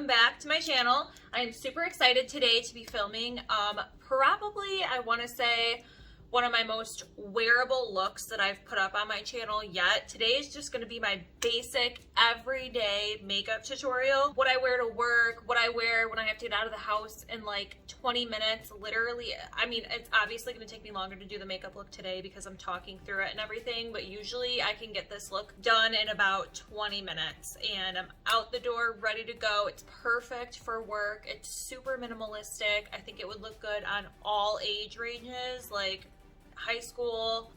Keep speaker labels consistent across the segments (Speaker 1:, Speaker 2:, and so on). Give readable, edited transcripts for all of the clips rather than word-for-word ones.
Speaker 1: back to my channel. I'm super excited today to be filming probably, I want to say, one of my most wearable looks that I've put up on my channel yet. Today is just going to be my basic everyday makeup tutorial. What I wear to work, what I wear when I have to get out of the house in like 20 minutes, literally. I mean, it's obviously going to take me longer to do the makeup look today because I'm talking through it and everything, but usually I can get this look done in about 20 minutes and I'm out the door ready to go. It's perfect for work. It's super minimalistic. I think it would look good on all age ranges, like high school,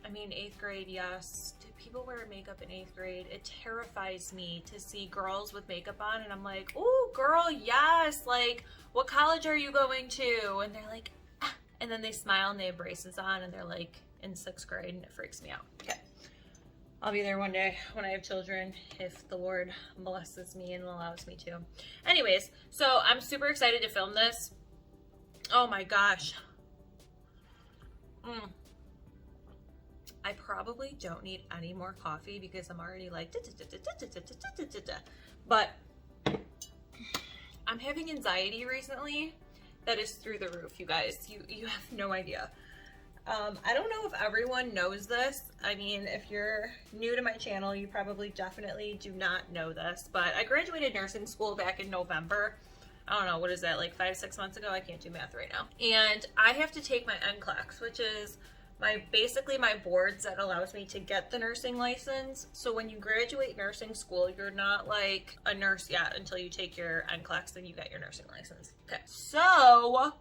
Speaker 1: I mean 8th grade, yes. Do people wear makeup in 8th grade? It terrifies me to see girls with makeup on and I'm like, oh girl, yes, like what college are you going to? And they're like, ah. And then they smile and they have braces on and they're like in 6th grade and it freaks me out. Okay, I'll be there one day when I have children, if the Lord blesses me and allows me to. Anyways, so I'm super excited to film this. Oh my gosh. I probably don't need any more coffee because I'm already like, but I'm having anxiety recently that is through the roof, you guys. You have no idea. I don't know if everyone knows this. I mean, if you're new to my channel, you probably definitely do not know this, but I graduated nursing school back in November. I don't know, what is that, like 5-6 months ago? I can't do math right now. And I have to take my NCLEX, which is basically my boards that allows me to get the nursing license. So when you graduate nursing school, you're not like a nurse yet until you take your NCLEX and you get your nursing license. Okay, so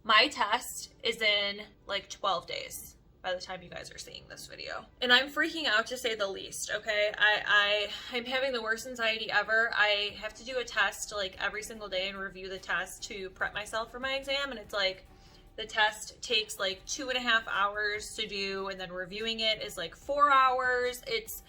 Speaker 1: my test is in like 12 days by the time you guys are seeing this video. And I'm freaking out to say the least, okay? I'm having the worst anxiety ever. I have to do a test like every single day and review the test to prep myself for my exam. And it's like, the test takes like 2.5 hours to do and then reviewing it is like 4 hours. It's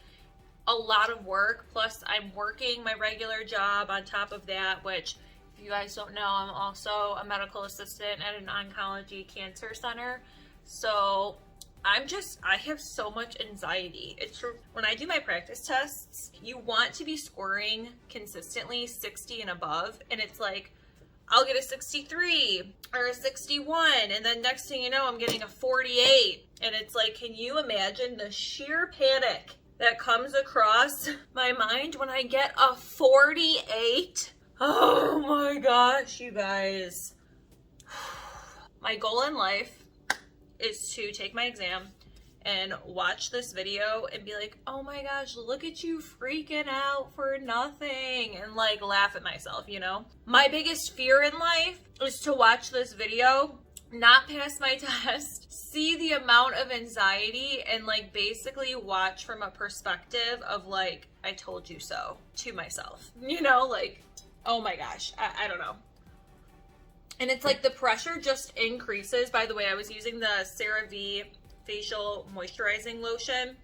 Speaker 1: a lot of work. Plus I'm working my regular job on top of that, which if you guys don't know, I'm also a medical assistant at an oncology cancer center. So I have so much anxiety. It's true. When I do my practice tests, you want to be scoring consistently 60 and above. And it's like, I'll get a 63 or a 61. And then next thing you know, I'm getting a 48. And it's like, can you imagine the sheer panic that comes across my mind when I get a 48? Oh my gosh, you guys. My goal in life is to take my exam and watch this video and be like, oh my gosh, look at you freaking out for nothing, and like laugh at myself, you know? My biggest fear in life is to watch this video, not pass my test, see the amount of anxiety, and like basically watch from a perspective of like, I told you so to myself, you know? Like, oh my gosh, I don't know. And it's like the pressure just increases. By the way, I was using the CeraVe facial moisturizing lotion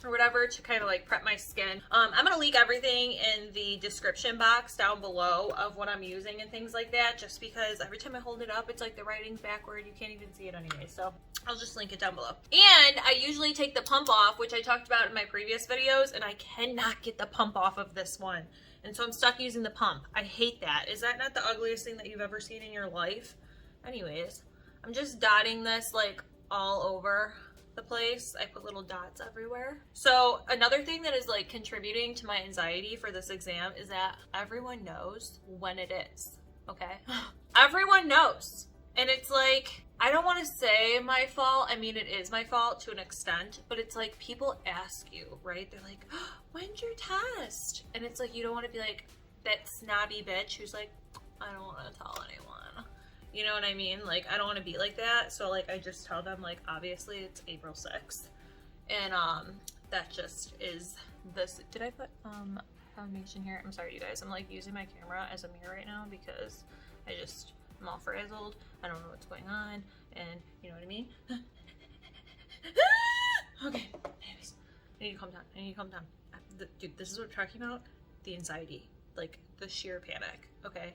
Speaker 1: or whatever to kind of like prep my skin. I'm gonna link everything in the description box down below of what I'm using and things like that, just because every time I hold it up, it's like the writing's backward. You can't even see it anyway. So I'll just link it down below. And I usually take the pump off, which I talked about in my previous videos, and I cannot get the pump off of this one. And so I'm stuck using the pump. I hate that. Is that not the ugliest thing that you've ever seen in your life? Anyways, I'm just dotting this like all over the place. I put little dots everywhere. So another thing that is like contributing to my anxiety for this exam is that everyone knows when it is, okay? Everyone knows. And it's like, I don't want to say my fault. I mean, it is my fault to an extent, but it's like people ask you, right? They're like, oh, when's your test? And it's like, you don't want to be like that snobby bitch who's like, I don't want to tell anyone. You know what I mean? Like, I don't want to be like that. So like, I just tell them like, obviously it's April 6th. And that just is this. Did I put foundation here? I'm sorry, you guys. I'm like using my camera as a mirror right now because I'm all frazzled. I don't know what's going on. And you know what I mean? Okay, anyways, I need to calm down. I need to calm down. Dude, this is what I'm talking about. The anxiety, like the sheer panic, okay?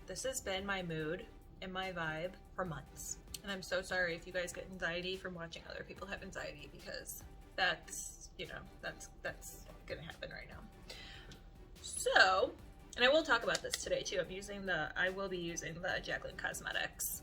Speaker 1: This has been my mood and my vibe for months. And I'm so sorry if you guys get anxiety from watching other people have anxiety, because that's, you know, that's gonna happen right now. So, and I will talk about this today too. I will be using the Jaclyn Cosmetics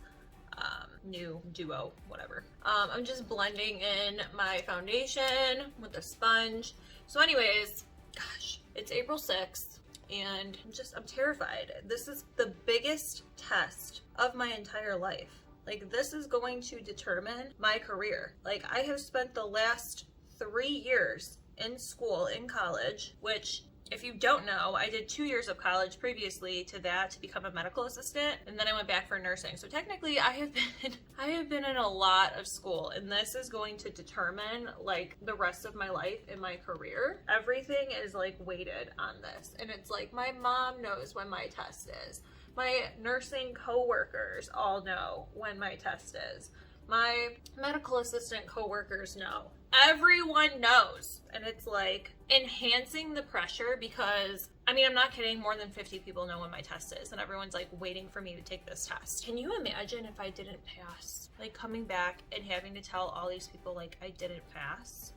Speaker 1: new duo, whatever. I'm just blending in my foundation with a sponge. So anyways, gosh, it's April 6th and I'm terrified. This is the biggest test of my entire life. Like, this is going to determine my career. Like, I have spent the last 3 years in school, in college, which, if you don't know, I did 2 years of college previously to that to become a medical assistant, and then I went back for nursing. So technically I have been in a lot of school, and this is going to determine like the rest of my life and my career. Everything is like weighted on this, and it's like my mom knows when my test is. My nursing coworkers all know when my test is. My medical assistant coworkers know. Everyone knows. And it's like enhancing the pressure because, I mean, I'm not kidding, more than 50 people know when my test is and everyone's like waiting for me to take this test. Can you imagine if I didn't pass? Like coming back and having to tell all these people like I didn't pass?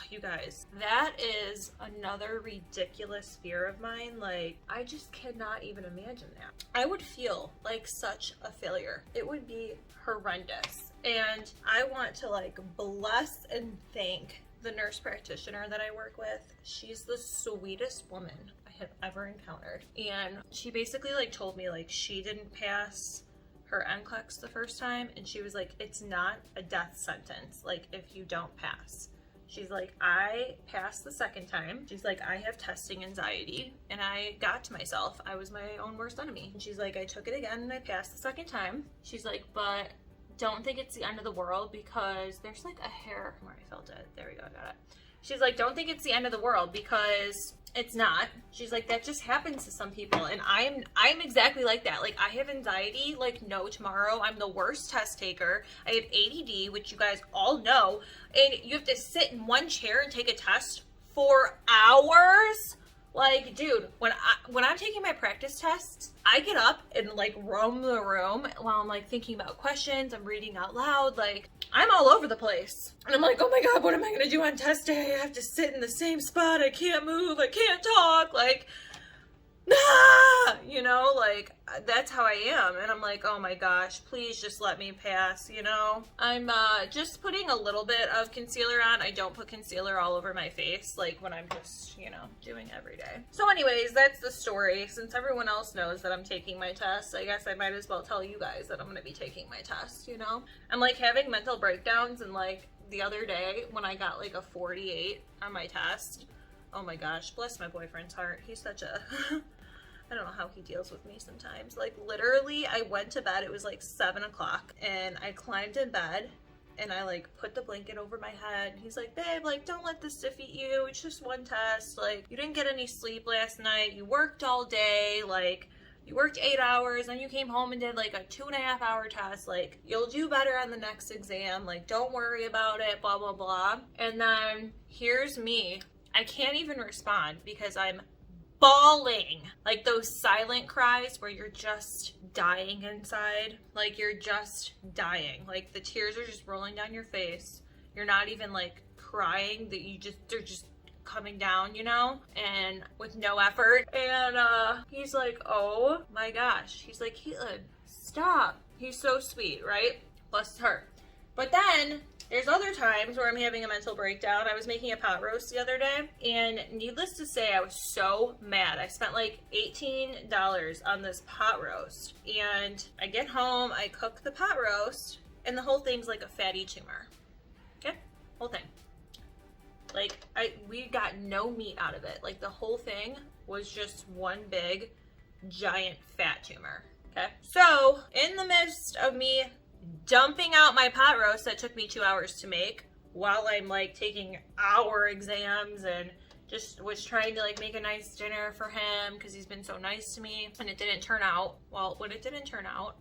Speaker 1: You guys, that is another ridiculous fear of mine. Like, I just cannot even imagine that. I would feel like such a failure. It would be horrendous. And I want to like bless and thank the nurse practitioner that I work with. She's the sweetest woman I have ever encountered. And she basically like told me like she didn't pass her NCLEX the first time, and she was like, it's not a death sentence, like if you don't pass. She's like, I passed the second time. She's like, I have testing anxiety and I got to myself. I was my own worst enemy. And she's like, I took it again and I passed the second time. She's like, but don't think it's the end of the world because there's like a hair where I felt it. There we go, I got it. She's like, don't think it's the end of the world because it's not. She's like, that just happens to some people. And I'm exactly like that. Like, I have anxiety like no tomorrow. I'm the worst test taker. I have ADD, which you guys all know. And you have to sit in one chair and take a test for hours. Like, dude, when I'm taking my practice tests, I get up and like roam the room while I'm like thinking about questions. I'm reading out loud. Like, I'm all over the place. And I'm like, oh my God, what am I gonna do on test day? I have to sit in the same spot. I can't move. I can't talk. Like, ah! You know, like that's how I am. And I'm like, oh my gosh, please just let me pass, you know? I'm just putting a little bit of concealer on. I don't put concealer all over my face, like when I'm just, you know, doing every day. So anyways, that's the story. Since everyone else knows that I'm taking my test, I guess I might as well tell you guys that I'm gonna be taking my test, you know? I'm like having mental breakdowns, and like the other day when I got like a 48 on my test, oh my gosh, bless my boyfriend's heart. He's such a... I don't know how he deals with me sometimes. Like, literally, I went to bed, it was like 7 o'clock, and I climbed in bed, and I like put the blanket over my head, and he's like, babe, like, don't let this defeat you, it's just one test, like, you didn't get any sleep last night, you worked all day, like, you worked 8 hours, and you came home and did like a 2.5 hour test, like, you'll do better on the next exam, like, don't worry about it, blah, blah, blah. And then, here's me, I can't even respond because I'm bawling, like those silent cries where you're just dying inside, like you're just dying, like the tears are just rolling down your face, you're not even like crying, that they're just coming down, you know, and with no effort. And he's like, oh my gosh, he's like, Caitlin, stop. He's so sweet, right? Bless his heart. But then there's other times where I'm having a mental breakdown. I was making a pot roast the other day, and needless to say, I was so mad. I spent like $18 on this pot roast, and I get home, I cook the pot roast, and the whole thing's like a fatty tumor. Okay? Whole thing. Like, we got no meat out of it. Like, the whole thing was just one big, giant fat tumor. Okay? So, in the midst of me dumping out my pot roast that took me 2 hours to make while I'm like taking hour exams and just was trying to like make a nice dinner for him because he's been so nice to me, and it didn't turn out. Well, when it didn't turn out,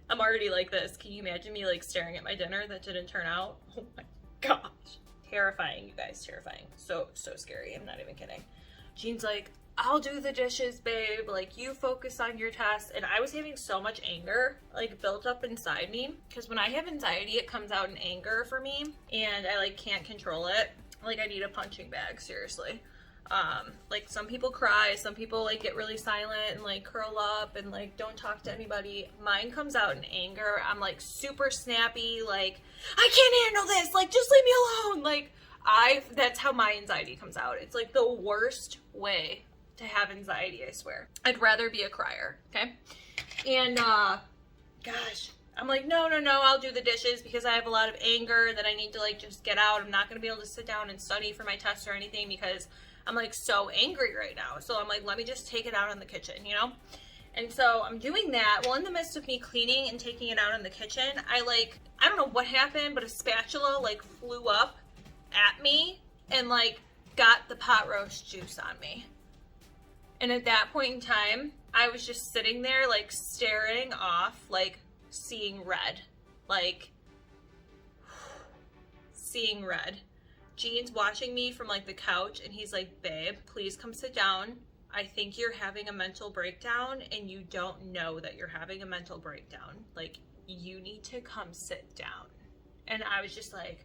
Speaker 1: I'm already like this. Can you imagine me like staring at my dinner that didn't turn out? Oh my gosh. Terrifying, you guys, terrifying. So scary. I'm not even kidding. Jean's like, I'll do the dishes, babe, like you focus on your test. And I was having so much anger like built up inside me, because when I have anxiety it comes out in anger for me, and I like can't control it. Like, I need a punching bag, seriously. Like, some people cry, some people like get really silent and like curl up and like don't talk to anybody. Mine comes out in anger. I'm like super snappy, like, I can't handle this, like, just leave me alone. Like, that's how my anxiety comes out. It's like the worst way to have anxiety, I swear. I'd rather be a crier, okay? And gosh, I'm like, no, I'll do the dishes because I have a lot of anger that I need to like just get out. I'm not gonna be able to sit down and study for my test or anything because I'm like so angry right now. So I'm like, let me just take it out in the kitchen, you know? And so I'm doing that. Well, in the midst of me cleaning and taking it out in the kitchen, I don't know what happened, but a spatula like flew up at me and like got the pot roast juice on me. And at that point in time, I was just sitting there like staring off, like seeing red, like seeing red. Gene's watching me from like the couch and he's like, babe, please come sit down. I think you're having a mental breakdown and you don't know that you're having a mental breakdown. Like, you need to come sit down. And I was just like,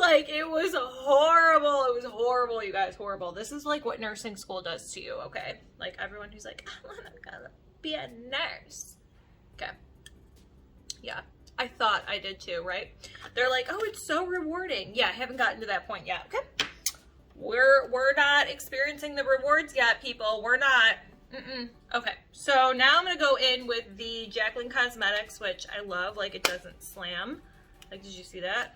Speaker 1: like, it was horrible. It was horrible, you guys, horrible. This is like what nursing school does to you, okay? Like, everyone who's like, I want to be a nurse. Okay. Yeah. I thought I did too, right? They're like, oh, it's so rewarding. Yeah, I haven't gotten to that point yet, okay? We're not experiencing the rewards yet, people. We're not. Okay, so now I'm gonna go in with the Jaclyn Cosmetics, which I love. Like, it doesn't slam. Like, did you see that?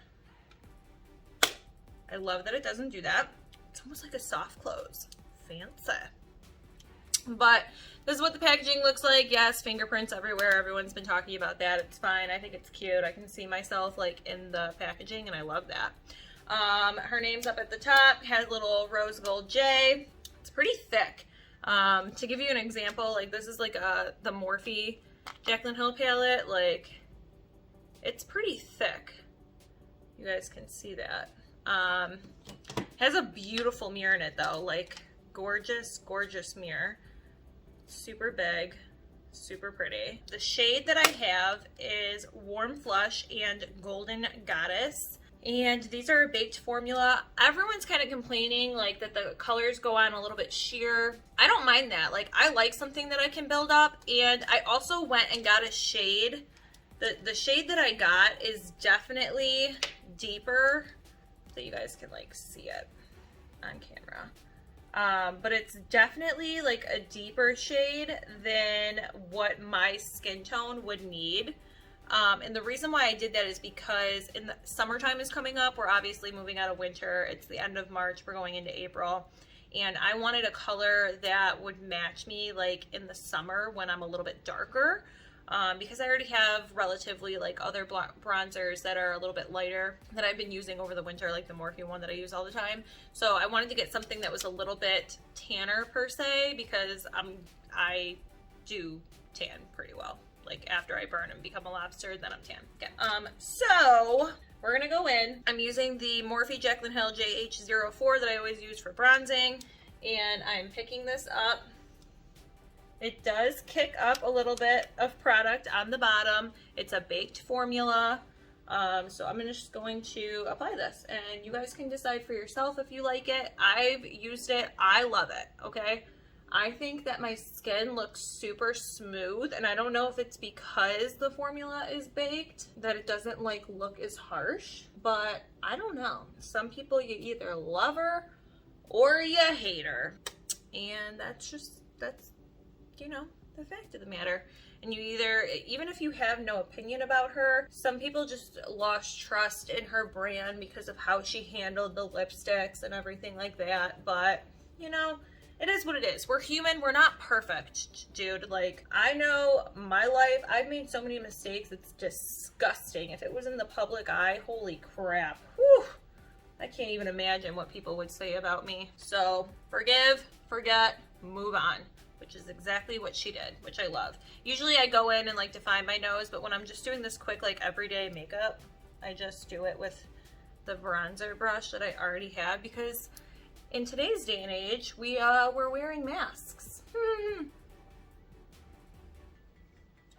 Speaker 1: I love that it doesn't do that. It's almost like a soft close. Fancy. But this is what the packaging looks like. Yes, fingerprints everywhere. Everyone's been talking about that. It's fine. I think it's cute. I can see myself like in the packaging and I love that. Her name's up at the top. Has a little rose gold J. It's pretty thick. To give you an example, like this is like the Morphe Jaclyn Hill palette. Like, it's pretty thick. You guys can see that. Has a beautiful mirror in it though. Like, gorgeous, gorgeous mirror. Super big, super pretty. The shade that I have is Warm Flush and Golden Goddess. And these are a baked formula. Everyone's kind of complaining like that the colors go on a little bit sheer. I don't mind that. Like, I like something that I can build up. And I also went and got a shade. The shade that I got is definitely deeper, so you guys can like see it on camera. But it's definitely like a deeper shade than what my skin tone would need. And the reason why I did that is because in the summertime is coming up. We're obviously moving out of winter. It's the end of March. We're going into April. And I wanted a color that would match me like in the summer when I'm a little bit darker. Because I already have relatively like other bronzers that are a little bit lighter that I've been using over the winter, like the Morphe one that I use all the time. So I wanted to get something that was a little bit tanner per se, because I do tan pretty well. Like, after I burn and become a lobster, then I'm tan. Okay. So we're gonna go in. I'm using the Morphe Jaclyn Hill JH04 that I always use for bronzing, and I'm picking this up. It does kick up a little bit of product on the bottom. It's a baked formula. So I'm just going to apply this and you guys can decide for yourself if you like it. I've used it. I love it. Okay. I think that my skin looks super smooth, and I don't know if it's because the formula is baked that it doesn't like look as harsh, but I don't know. Some people, you either love her or you hate her. And that's you know, the fact of the matter. And you either, even if you have no opinion about her, some people just lost trust in her brand because of how she handled the lipsticks and everything like that. But, you know, it is what it is. We're human. We're not perfect, dude. Like, I know my life, I've made so many mistakes. It's disgusting. If it was in the public eye, holy crap. Whew. I can't even imagine what people would say about me. So, forgive, forget, move on. Which is exactly what she did, which I love. Usually I go in and like define my nose, but when I'm just doing this quick like everyday makeup, I just do it with the bronzer brush that I already have, because in today's day and age, we're wearing masks.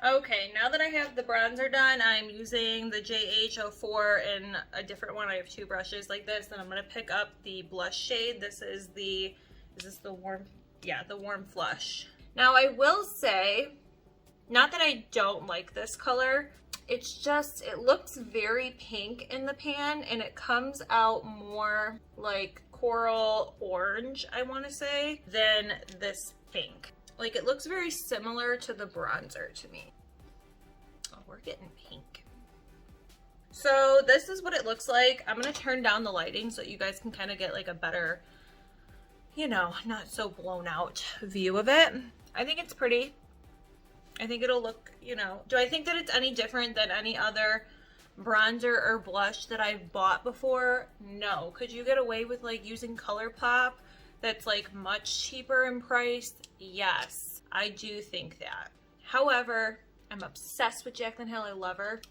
Speaker 1: Okay, now that I have the bronzer done, I'm using the JH04 and a different one. I have two brushes like this, and I'm going to pick up the blush shade. This is this the warm? Yeah, the warm flush. Now I will say, not that I don't like this color, it's just, it looks very pink in the pan, and it comes out more like coral orange, I want to say, than this pink. Like, it looks very similar to the bronzer to me. Oh, we're getting pink. So this is what it looks like. I'm going to turn down the lighting so you guys can kind of get like a better, you know, not so blown out view of it. I think it's pretty. I think it'll look, you know, do I think that it's any different than any other bronzer or blush that I've bought before? No. Could you get away with like using Colourpop that's like much cheaper in price? Yes, I do think that. However, I'm obsessed with Jaclyn Hill. I love her.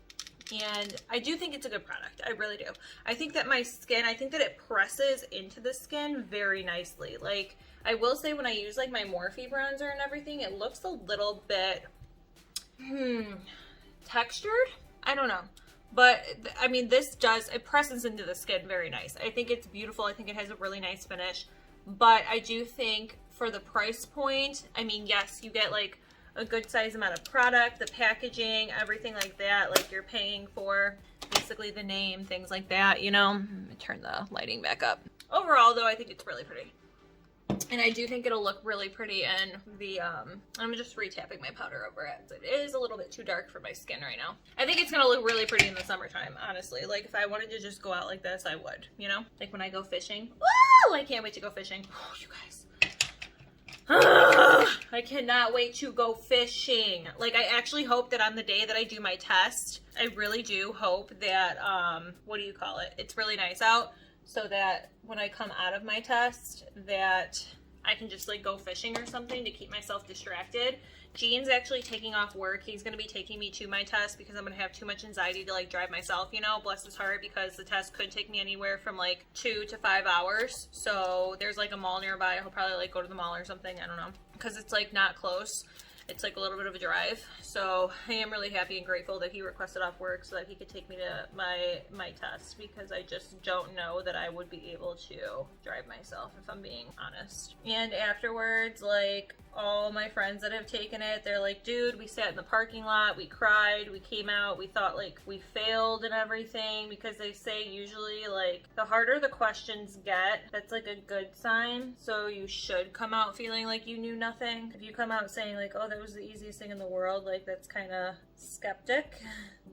Speaker 1: And I do think it's a good product. I really do. I think that my skin, I think that it presses into the skin very nicely. Like, I will say when I use like my Morphe bronzer and everything, it looks a little bit, textured? I don't know. But I mean, this does, it presses into the skin very nice. I think it's beautiful. I think it has a really nice finish. But I do think for the price point, I mean, yes, you get like a good size amount of product, the packaging, everything like that, like you're paying for basically the name, things like that, you know. Let me turn the lighting back up. Overall though, I think it's really pretty. And I do think it'll look really pretty in the, I'm just re-tapping my powder over it. It is a little bit too dark for my skin right now. I think it's gonna look really pretty in the summertime, honestly. Like if I wanted to just go out like this, I would, you know? Like when I go fishing. Woo! I can't wait to go fishing. Oh, you guys. I cannot wait to go fishing. Like I actually hope that on the day that I do my test, I really do hope that, what do you call it? It's really nice out. So that when I come out of my test, that I can just like go fishing or something to keep myself distracted. Gene's actually taking off work. He's going to be taking me to my test because I'm going to have too much anxiety to like drive myself, you know, bless his heart, because the test could take me anywhere from like 2 to 5 hours. So there's like a mall nearby. He'll probably like go to the mall or something. I don't know, because it's like not close. It's like a little bit of a drive. So I am really happy and grateful that he requested off work so that he could take me to my test, because I just don't know that I would be able to drive myself, if I'm being honest. And afterwards, like all my friends that have taken it, they're like, dude, we sat in the parking lot, we cried, we came out, we thought like we failed and everything, because they say usually like the harder the questions get, that's like a good sign. So you should come out feeling like you knew nothing. If you come out saying like, oh, that was the easiest thing in the world, like that's kind of skeptic.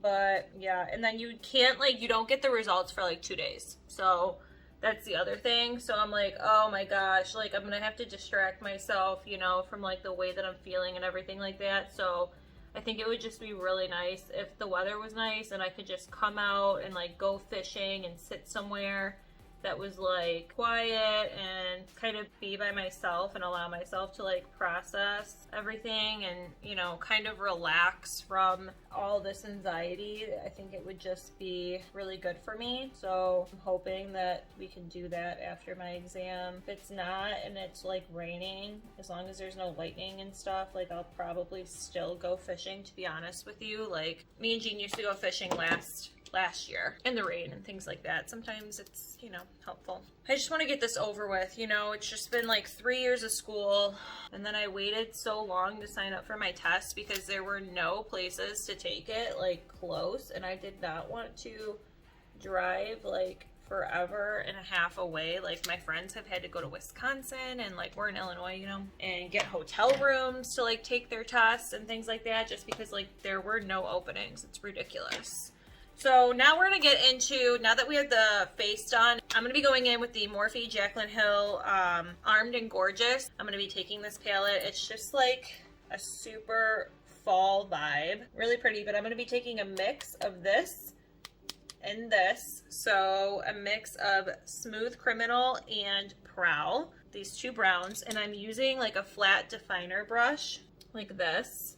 Speaker 1: But yeah, and then you can't like, you don't get the results for like 2 days. So that's the other thing. So I'm like, oh my gosh, like I'm gonna have to distract myself, you know, from like the way that I'm feeling and everything like that. So I think it would just be really nice if the weather was nice and I could just come out and like go fishing and sit somewhere that was like quiet and kind of be by myself and allow myself to like process everything and, you know, kind of relax from all this anxiety. I think it would just be really good for me. So I'm hoping that we can do that after my exam. If it's not and it's like raining, as long as there's no lightning and stuff, like I'll probably still go fishing, to be honest with you. Like me and Jean used to go fishing last year in the rain and things like that. Sometimes it's, you know, helpful. I just want to get this over with, you know. It's just been like 3 years of school, and then I waited so long to sign up for my test because there were no places to take it like close, and I did not want to drive like forever and a half away. Like my friends have had to go to Wisconsin, and like we're in Illinois, you know, and get hotel rooms to like take their tests and things like that, just because like there were no openings. It's ridiculous. So now we're going to get into, now that we have the face done, I'm going to be going in with the Morphe Jaclyn Hill Armed and Gorgeous. I'm going to be taking this palette. It's just like a super fall vibe. Really pretty, but I'm going to be taking a mix of this and this. So a mix of Smooth Criminal and Prowl, these two browns. And I'm using like a flat definer brush like this.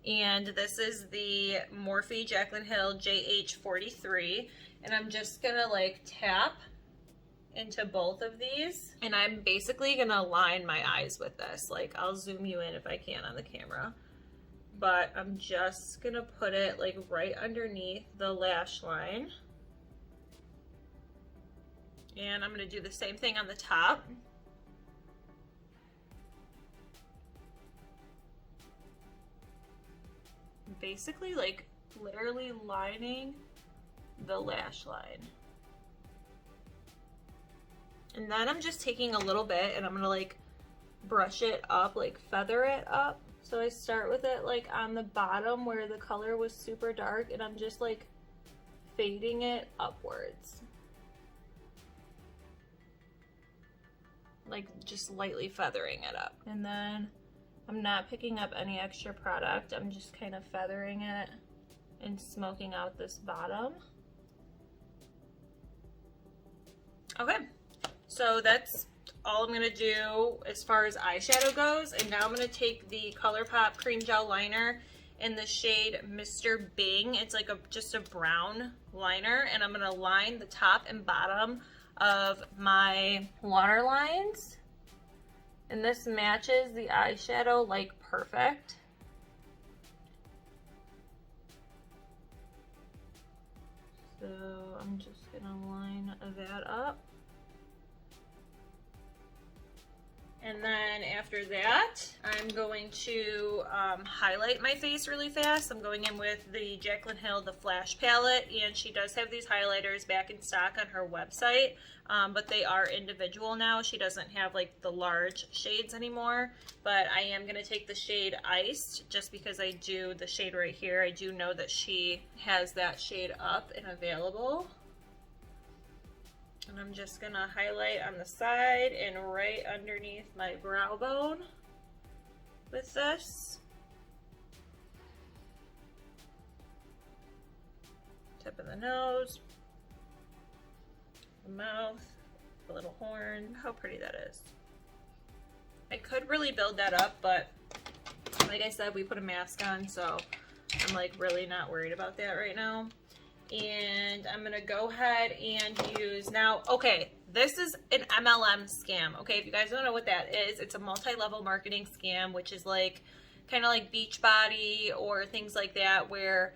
Speaker 1: And this is the Morphe Jaclyn Hill JH43. And I'm just gonna like tap into both of these. And I'm basically gonna line my eyes with this. Like I'll zoom you in if I can on the camera. but I'm just gonna put it like right underneath the lash line. And I'm gonna do the same thing on the top. Basically like literally lining the lash line. And then I'm just taking a little bit and I'm gonna like brush it up, like feather it up. So I start with it like on the bottom where the color was super dark, and I'm just like fading it upwards. Like just lightly feathering it up. And then I'm not picking up any extra product. I'm just kind of feathering it and smoking out this bottom. Okay, so that's all I'm gonna do as far as eyeshadow goes. And now I'm gonna take the Colourpop cream gel liner in the shade Mr. Bing. It's like just a brown liner, and I'm gonna line the top and bottom of my water lines. And this matches the eyeshadow like perfect. So I'm just gonna line that up. And then after that, I'm going to highlight my face really fast. I'm going in with the Jaclyn Hill, the Flash palette, and she does have these highlighters back in stock on her website, but they are individual now. She doesn't have like the large shades anymore, but I am gonna take the shade Iced just because I do the shade right here. I do know that she has that shade up and available. And I'm just gonna highlight on the side and right underneath my brow bone with this. Tip of the nose, the mouth, the little horn. How pretty that is. I could really build that up, but like I said, we put a mask on, so I'm like really not worried about that right now. And I'm gonna go ahead and use now, okay, this is an MLM scam. Okay, if you guys don't know what that is, it's a multi-level marketing scam, which is like kind of like Beachbody or things like that, where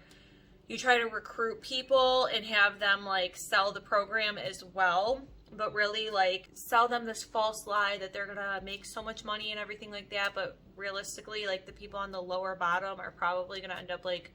Speaker 1: you try to recruit people and have them like sell the program as well, but really like sell them this false lie that they're gonna make so much money and everything like that. But realistically, like the people on the lower bottom are probably gonna end up like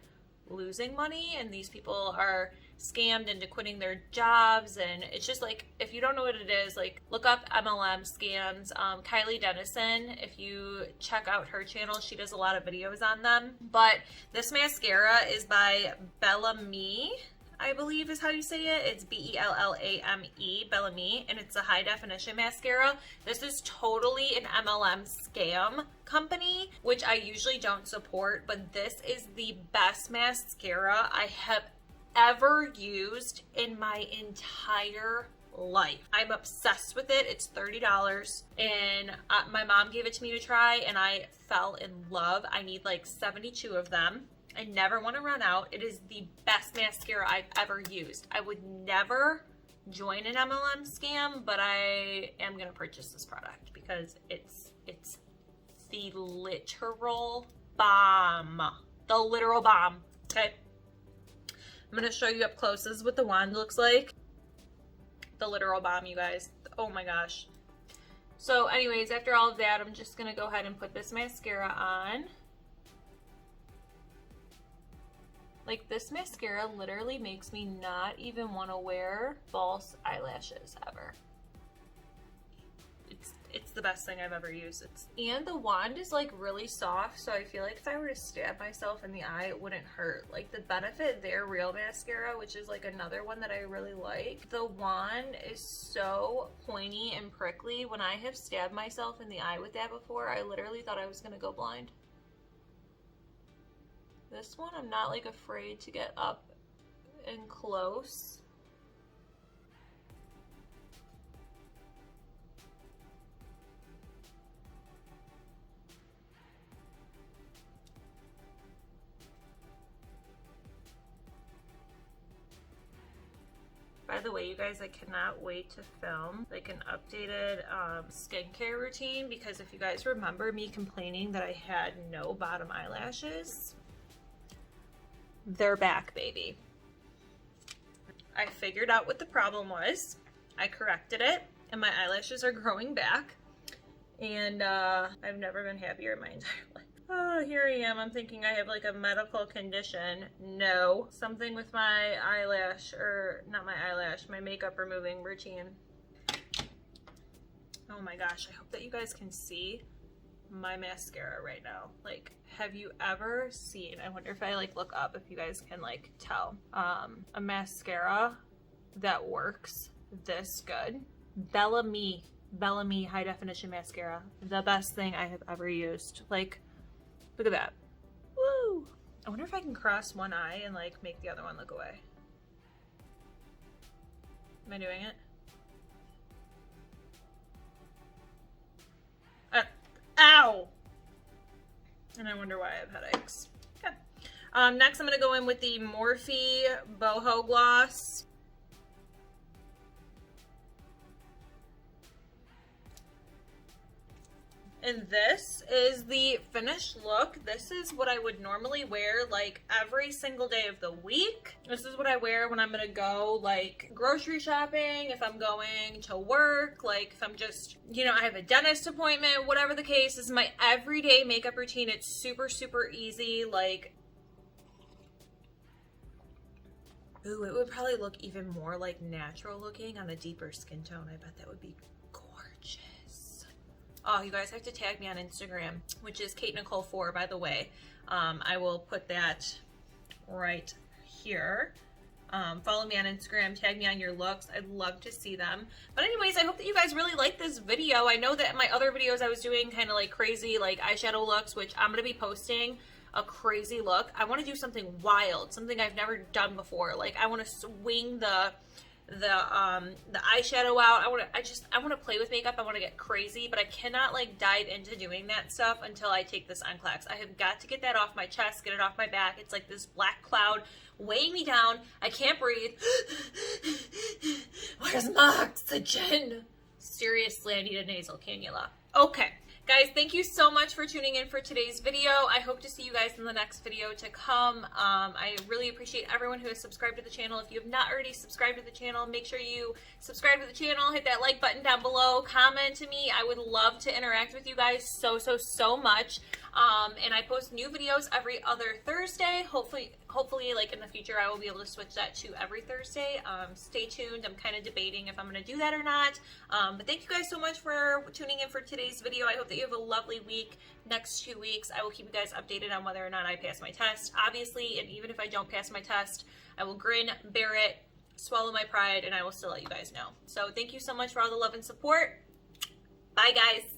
Speaker 1: losing money, and these people are scammed into quitting their jobs. And it's just like, if you don't know what it is, like look up MLM scams. Kylie Dennison, if you check out her channel, she does a lot of videos on them. But this mascara is by Bellamy, I believe is how you say it. It's B-E-L-L-A-M-E, Bellamy, and it's a high definition mascara. This is totally an MLM scam company, which I usually don't support, but this is the best mascara I have ever used in my entire life. I'm obsessed with it. It's $30, and my mom gave it to me to try, and I fell in love. I need like 72 of them. I never want to run out. It is the best mascara I've ever used. I would never join an MLM scam, but I am going to purchase this product because it's the literal bomb. The literal bomb. Okay. I'm going to show you up close. This is what the wand looks like. The literal bomb, you guys. Oh my gosh. So anyways, after all of that, I'm just going to go ahead and put this mascara on. Like, this mascara literally makes me not even want to wear false eyelashes ever. It's the best thing I've ever used. And the wand is like really soft, so I feel like if I were to stab myself in the eye, it wouldn't hurt. Like the Benefit Their Real Mascara, which is like another one that I really like, the wand is so pointy and prickly. When I have stabbed myself in the eye with that before, I literally thought I was gonna go blind. This one, I'm not like afraid to get up and close. By the way, you guys, I cannot wait to film like an updated skincare routine, because if you guys remember me complaining that I had no bottom eyelashes, they're back, baby. I figured out what the problem was. I corrected it, and my eyelashes are growing back. And I've never been happier in my entire life. Oh, here I am. I'm thinking I have like a medical condition. No, something with my eyelash, or not my eyelash, my makeup removing routine. Oh my gosh, I hope that you guys can see my mascara right now. Like, have you ever seen, I wonder if I like look up if you guys can like tell, a mascara that works this good? Bellamy high definition mascara, the best thing I have ever used. Like, look at that. Woo! I wonder if I can cross one eye and like make the other one look away. Am I doing it? Ow! And I wonder why I have headaches. Okay. Next I'm gonna go in with the Morphe Boho Gloss. And this is the finished look. This is what I would normally wear like every single day of the week. This is what I wear when I'm gonna go like grocery shopping, if I'm going to work, like if I'm just, you know, I have a dentist appointment, whatever the case. This is my everyday makeup routine. It's super, super easy. Like, ooh, it would probably look even more like natural looking on a deeper skin tone. I bet that would be gorgeous. Oh, you guys have to tag me on Instagram, which is KateNicole4, by the way. I will put that right here. Follow me on Instagram, tag me on your looks. I'd love to see them. But anyways, I hope that you guys really like this video. I know that in my other videos I was doing kind of like crazy like eyeshadow looks, which I'm going to be posting a crazy look. I want to do something wild, something I've never done before. Like, I want to swing the eyeshadow out. I want to play with makeup. I want to get crazy, but I cannot like dive into doing that stuff until I take this NCLEX. I have got to get that off my chest, get it off my back. It's like this black cloud weighing me down. I can't breathe. Where's my oxygen? Seriously, I need a nasal cannula. Okay. Guys, thank you so much for tuning in for today's video. I hope to see you guys in the next video to come. I really appreciate everyone who has subscribed to the channel. If you have not already subscribed to the channel, make sure you subscribe to the channel, hit that like button down below, comment to me. I would love to interact with you guys so much. And I post new videos every other Thursday. Hopefully like in the future I will be able to switch that to every Thursday. Stay tuned. I'm kind of debating if I'm going to do that or not. But thank you guys so much for tuning in for today's video. I hope that you have a lovely week. Next 2 weeks I will keep you guys updated on whether or not I pass my test, obviously, and even if I don't pass my test, I will grin, bear it, swallow my pride, and I will still let you guys know. So thank you so much for all the love and support. Bye guys.